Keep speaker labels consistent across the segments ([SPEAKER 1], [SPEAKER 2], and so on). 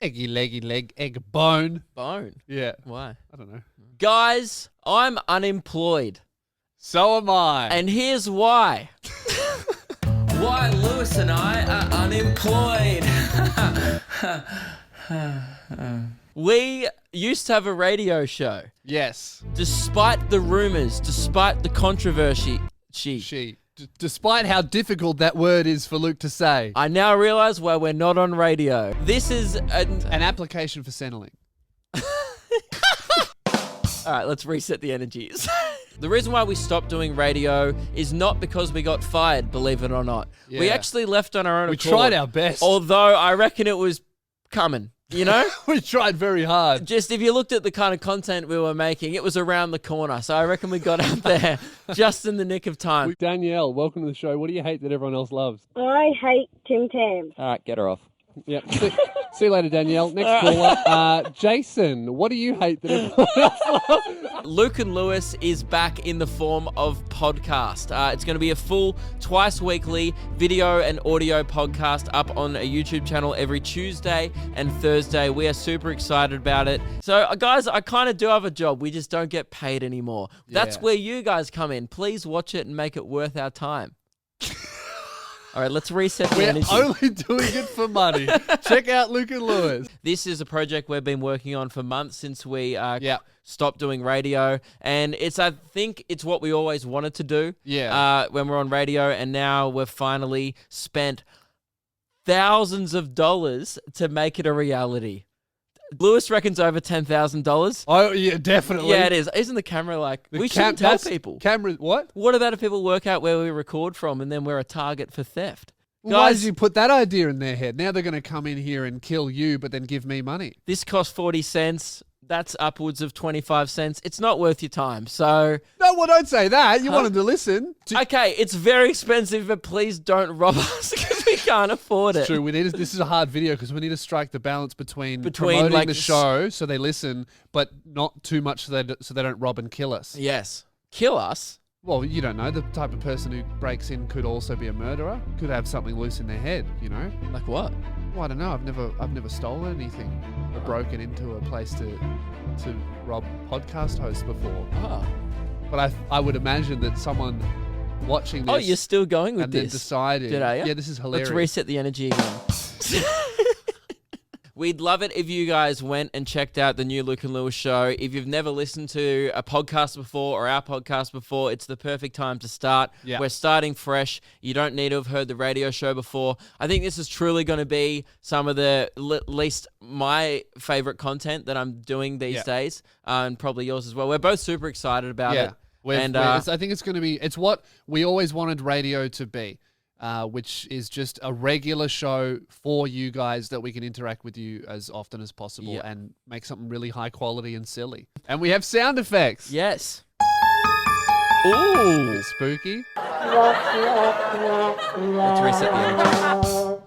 [SPEAKER 1] Eggy, leggy, leg, egg, bone.
[SPEAKER 2] Bone?
[SPEAKER 1] Yeah.
[SPEAKER 2] Why?
[SPEAKER 1] I don't know.
[SPEAKER 2] Guys, I'm unemployed.
[SPEAKER 1] So am I.
[SPEAKER 2] And here's why. Why Lewis and I are unemployed. We used to have a radio show.
[SPEAKER 1] Yes.
[SPEAKER 2] Despite the rumors, despite the controversy,
[SPEAKER 1] Despite how difficult that word is for Luke to say.
[SPEAKER 2] I now realize why we're not on radio. This is
[SPEAKER 1] An application for Centrelink.
[SPEAKER 2] All right, let's reset the energies. The reason why we stopped doing radio is not because we got fired, believe it or not. Yeah. We actually left on our own accord.
[SPEAKER 1] We tried our best.
[SPEAKER 2] Although I reckon it was coming, you know?
[SPEAKER 1] We tried very hard.
[SPEAKER 2] Just if you looked at the kind of content we were making, it was around the corner. So I reckon we got out there just in the nick of time.
[SPEAKER 1] Danielle, welcome to the show. What do you hate that everyone else loves?
[SPEAKER 3] I hate Tim Tams.
[SPEAKER 2] All right, get her off.
[SPEAKER 1] Yep. See you later, Danielle. Next caller. Jason, what do you hate that everyone else loves?
[SPEAKER 2] Luke and Lewis is back in the form of podcast. It's going to be a full twice weekly video and audio podcast up on a YouTube channel every Tuesday and Thursday. We are super excited about it. So, guys, I kind of do have a job. We just don't get paid anymore. That's where you guys come in. Please watch it and make it worth our time. All right, let's reset the energy.
[SPEAKER 1] We're only doing it for money. Check out Luke and Lewis.
[SPEAKER 2] This is a project we've been working on for months since we stopped doing radio. And I think it's what we always wanted to do when we're on radio. And now we've finally spent thousands of dollars to make it a reality. Lewis reckons over $10,000.
[SPEAKER 1] Oh, yeah, definitely.
[SPEAKER 2] Yeah, it is. Isn't the camera like... we shouldn't tell people.
[SPEAKER 1] Camera, what?
[SPEAKER 2] What about if people work out where we record from and then we're a target for theft?
[SPEAKER 1] Well, why did you put that idea in their head? Now they're going to come in here and kill you, but then give me money.
[SPEAKER 2] This costs 40 cents. That's upwards of 25 cents. It's not worth your time, so...
[SPEAKER 1] No, well, don't say that. You wanted to listen.
[SPEAKER 2] Okay, it's very expensive, but please don't rob us because we can't afford it.
[SPEAKER 1] It's true. This is a hard video because we need to strike the balance between promoting the show so they listen, but not too much so they don't rob and kill us.
[SPEAKER 2] Yes. Kill us?
[SPEAKER 1] Well, you don't know. The type of person who breaks in could also be a murderer. Could have something loose in their head, you know?
[SPEAKER 2] Like what?
[SPEAKER 1] Well, I don't know. I've never stolen anything or broken into a place to rob podcast hosts before.
[SPEAKER 2] Oh.
[SPEAKER 1] But I would imagine that someone watching this...
[SPEAKER 2] Oh, you're still going with this?
[SPEAKER 1] And then decided...
[SPEAKER 2] Did I?
[SPEAKER 1] Yeah, this is hilarious.
[SPEAKER 2] Let's reset the energy again. We'd love it if you guys went and checked out the new Luke and Lewis show. If you've never listened to a podcast before or our podcast before, it's the perfect time to start. Yeah. We're starting fresh. You don't need to have heard the radio show before. I think this is truly going to be some of the least my favorite content that I'm doing these days, and probably yours as well. We're both super excited about it.
[SPEAKER 1] I think it's going to be, it's what we always wanted radio to be. Which is just a regular show for you guys that we can interact with you as often as possible and make something really high quality and silly. And we have sound effects.
[SPEAKER 2] Yes. Ooh.
[SPEAKER 1] Spooky.
[SPEAKER 2] Let's reset the energy.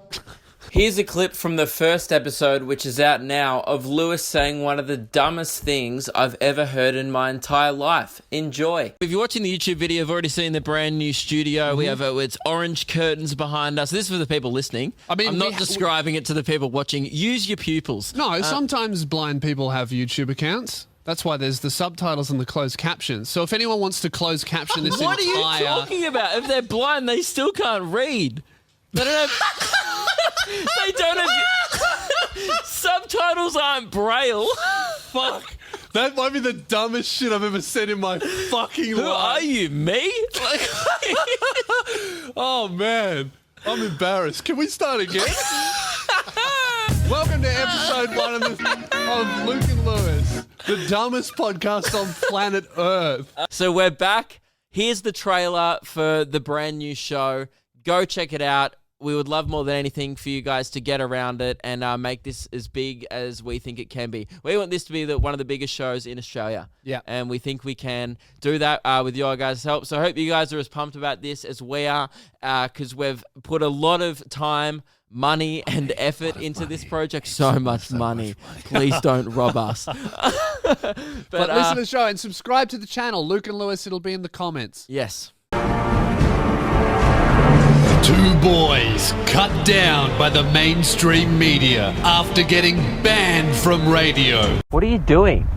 [SPEAKER 2] Here's a clip from the first episode, which is out now, of Lewis saying one of the dumbest things I've ever heard in my entire life. Enjoy. If you're watching the YouTube video, you've already seen the brand new studio. Mm-hmm. We have it's orange curtains behind us. This is for the people listening. I mean, I'm not describing it to the people watching. Use your pupils.
[SPEAKER 1] No, sometimes blind people have YouTube accounts. That's why there's the subtitles and the closed captions. So if anyone wants to close caption this
[SPEAKER 2] What are you talking about? If they're blind, they still can't read. They don't have... They don't have... Subtitles aren't Braille.
[SPEAKER 1] Fuck. That might be the dumbest shit I've ever said in my fucking life.
[SPEAKER 2] Who are you, me?
[SPEAKER 1] Oh, man. I'm embarrassed. Can we start again? Welcome to episode 1 of Luke and Lewis, the dumbest podcast on planet Earth.
[SPEAKER 2] So we're back. Here's the trailer for the brand new show. Go check it out. We would love more than anything for you guys to get around it and make this as big as we think it can be. We want this to be one of the biggest shows in Australia. Yeah. And we think we can do that with your guys' help. So I hope you guys are as pumped about this as we are because we've put a lot of time, money, and effort into this project. So much money. Please don't rob us.
[SPEAKER 1] but listen to the show and subscribe to the channel. Luke and Lewis, it'll be in the comments.
[SPEAKER 2] Yes.
[SPEAKER 1] Two boys cut down by the mainstream media after getting banned from radio.
[SPEAKER 2] What are you doing?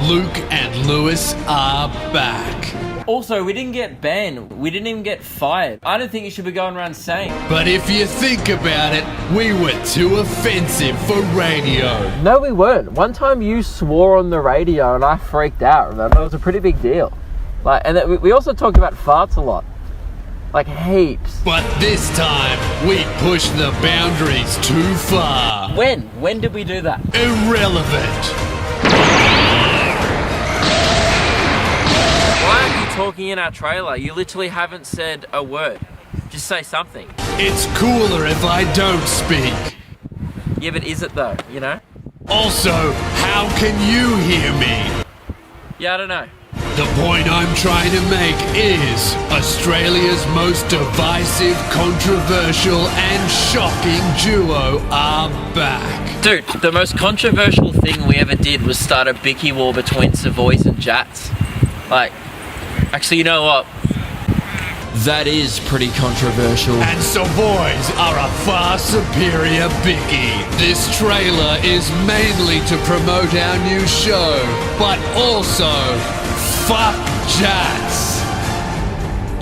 [SPEAKER 1] Luke and Lewis are back.
[SPEAKER 2] Also, we didn't get banned. We didn't even get fired. I don't think you should be going around saying.
[SPEAKER 1] But if you think about it, we were too offensive for radio.
[SPEAKER 2] No, we weren't. One time you swore on the radio and I freaked out, remember? It was a pretty big deal. And we also talked about farts a lot. Like heaps.
[SPEAKER 1] But this time, we pushed the boundaries too far.
[SPEAKER 2] When? When did we do that?
[SPEAKER 1] Irrelevant.
[SPEAKER 2] Why aren't you talking in our trailer? You literally haven't said a word. Just say something.
[SPEAKER 1] It's cooler if I don't speak.
[SPEAKER 2] Yeah, but is it though, you know?
[SPEAKER 1] Also, how can you hear me?
[SPEAKER 2] Yeah, I don't know.
[SPEAKER 1] The point I'm trying to make is Australia's most divisive, controversial and shocking duo are back.
[SPEAKER 2] Dude, the most controversial thing we ever did was start a bicky war between Savoys and Jats. Actually, you know what? That is pretty controversial.
[SPEAKER 1] And Savoys are a far superior bicky. This trailer is mainly to promote our new show, but also fuck Jats.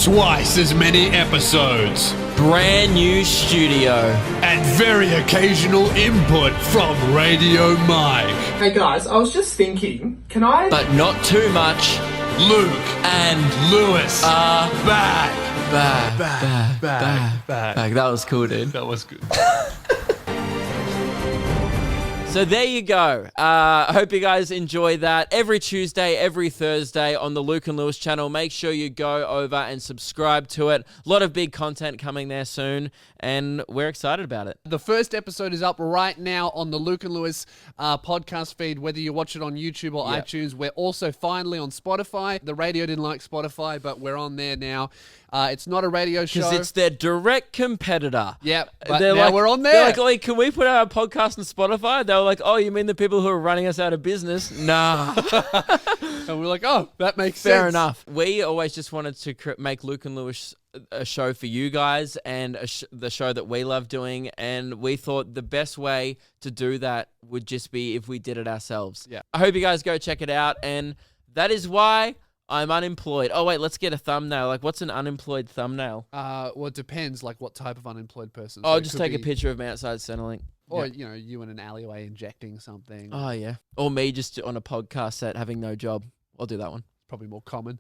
[SPEAKER 1] Twice as many episodes.
[SPEAKER 2] Brand new studio.
[SPEAKER 1] And very occasional input from Radio Mike.
[SPEAKER 4] Hey guys, I was just thinking, can I...
[SPEAKER 2] But not too much.
[SPEAKER 1] Luke
[SPEAKER 2] And
[SPEAKER 1] Lewis
[SPEAKER 2] are
[SPEAKER 1] back.
[SPEAKER 2] back. That was cool, dude.
[SPEAKER 1] That was good.
[SPEAKER 2] So there you go. I hope you guys enjoy that. Every Tuesday, every Thursday on the Luke and Lewis channel. Make sure you go over and subscribe to it. A lot of big content coming there soon, and we're excited about it.
[SPEAKER 1] The first episode is up right now on the Luke and Lewis podcast feed, whether you watch it on YouTube or
[SPEAKER 2] Yep.
[SPEAKER 1] iTunes. We're also finally on Spotify. The radio didn't like Spotify, but we're on there now. It's not a radio show.
[SPEAKER 2] Because it's their direct competitor.
[SPEAKER 1] Yep, but now we're on there.
[SPEAKER 2] They're like, "Oi, can we put our podcast on Spotify?" They were like, "Oh, you mean the people who are running us out of business?" Nah.
[SPEAKER 1] And we're like, oh, that makes sense.
[SPEAKER 2] Fair enough. We always just wanted to make Luke and Lewis a show for you guys and the show that we love doing. And we thought the best way to do that would just be if we did it ourselves.
[SPEAKER 1] Yeah.
[SPEAKER 2] I hope you guys go check it out. And that is why I'm unemployed. Oh, wait, let's get a thumbnail. Like, what's an unemployed thumbnail?
[SPEAKER 1] Well, it depends, like, what type of unemployed person.
[SPEAKER 2] Oh,
[SPEAKER 1] So it
[SPEAKER 2] just
[SPEAKER 1] could
[SPEAKER 2] take a
[SPEAKER 1] be-
[SPEAKER 2] picture of me outside Centrelink.
[SPEAKER 1] Or, you know, you in an alleyway injecting something.
[SPEAKER 2] Oh, yeah. Or me just on a podcast set having no job. I'll do that one.
[SPEAKER 1] Probably more common.